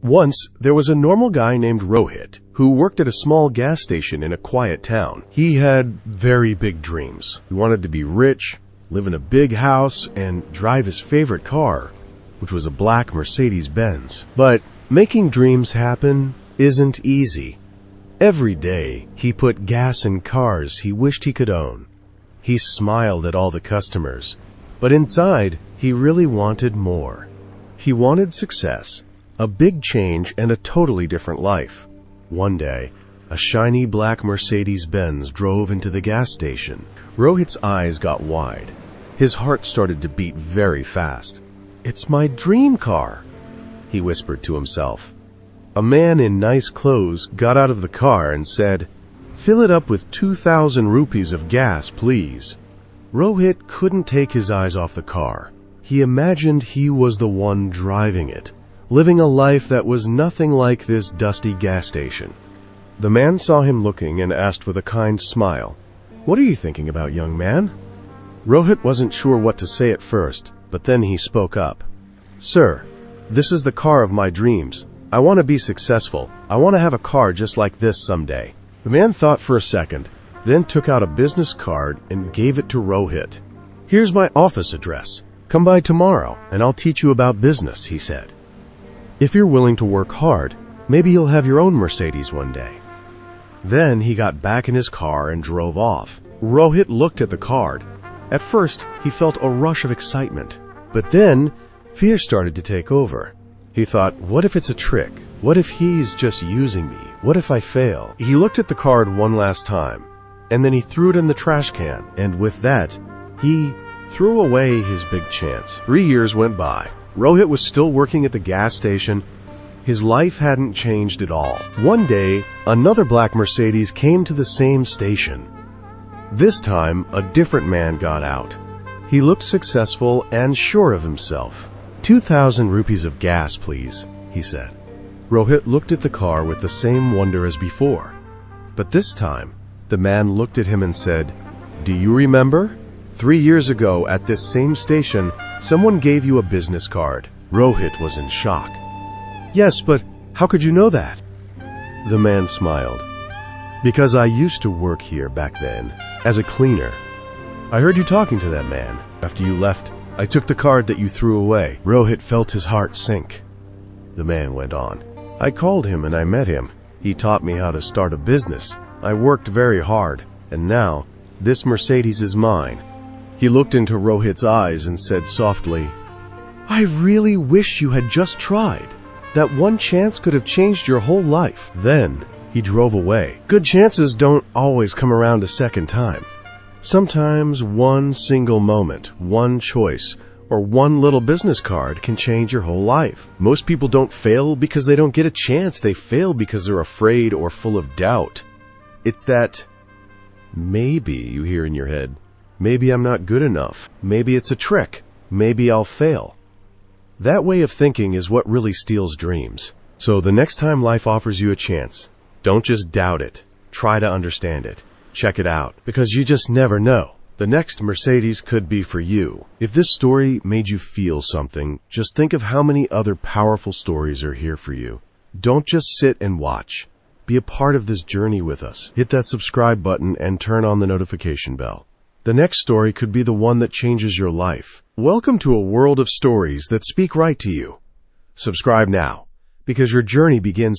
Once, there was a normal guy named Rohit who worked at a small gas station in a quiet town. He had very big dreams. He wanted to be rich, live in a big house, and drive his favorite car, which was a black Mercedes-Benz. But making dreams happen isn't easy. Every day, he put gas in cars he wished he could own. He smiled at all the customers, but inside, he really wanted more. He wanted success, a big change, and a totally different life. One day, a shiny black Mercedes-Benz drove into the gas station. Rohit's eyes got wide. His heart started to beat very fast. "It's my dream car," he whispered to himself. A man in nice clothes got out of the car and said, "Fill it up with 2,000 rupees of gas, please." Rohit couldn't take his eyes off the car. He imagined he was the one driving it, living a life that was nothing like this dusty gas station. The man saw him looking and asked with a kind smile, "What are you thinking about, young man?" Rohit wasn't sure what to say at first, but then he spoke up. "Sir, this is the car of my dreams. I want to be successful. I want to have a car just like this someday." The man thought for a second, then took out a business card and gave it to Rohit. "Here's my office address. Come by tomorrow, and I'll teach you about business," he said. "If you're willing to work hard, maybe you'll have your own Mercedes one day." Then he got back in his car and drove off. Rohit looked at the card. At first, he felt a rush of excitement, but then fear started to take over. He thought, what if it's a trick? What if he's just using me? What if I fail? He looked at the card one last time, and then he threw it in the trash can, and with that, he threw away his big chance. 3 years went by. Rohit was still working at the gas station. His life hadn't changed at all. One day, another black Mercedes came to the same station. This time, a different man got out. He looked successful and sure of himself. 2,000 rupees of gas, please," he said. Rohit looked at the car with the same wonder as before. But this time, the man looked at him and said, "Do you remember? 3 years ago at this same station, someone gave you a business card." Rohit was in shock. "Yes, but how could you know that?" The man smiled. "Because I used to work here back then, as a cleaner. I heard you talking to that man. After you left, I took the card that you threw away." Rohit felt his heart sink. The man went on. "I called him and I met him. He taught me how to start a business. I worked very hard, and now this Mercedes is mine." He looked into Rohit's eyes and said softly, "I really wish you had just tried. That one chance could have changed your whole life." Then he drove away. Good chances don't always come around a second time. Sometimes one single moment, one choice, or one little business card can change your whole life. Most people don't fail because they don't get a chance. They fail because they're afraid or full of doubt. It's that maybe you hear in your head, maybe I'm not good enough. Maybe it's a trick. Maybe I'll fail. That way of thinking is what really steals dreams. So the next time life offers you a chance, don't just doubt it. Try to understand it. Check it out, because you just never know. The next Mercedes could be for you. If this story made you feel something, just think of how many other powerful stories are here for you. Don't just sit and watch. Be a part of this journey with us. Hit that subscribe button and turn on the notification bell. The next story could be the one that changes your life. Welcome to a world of stories that speak right to you. Subscribe now, because your journey begins here.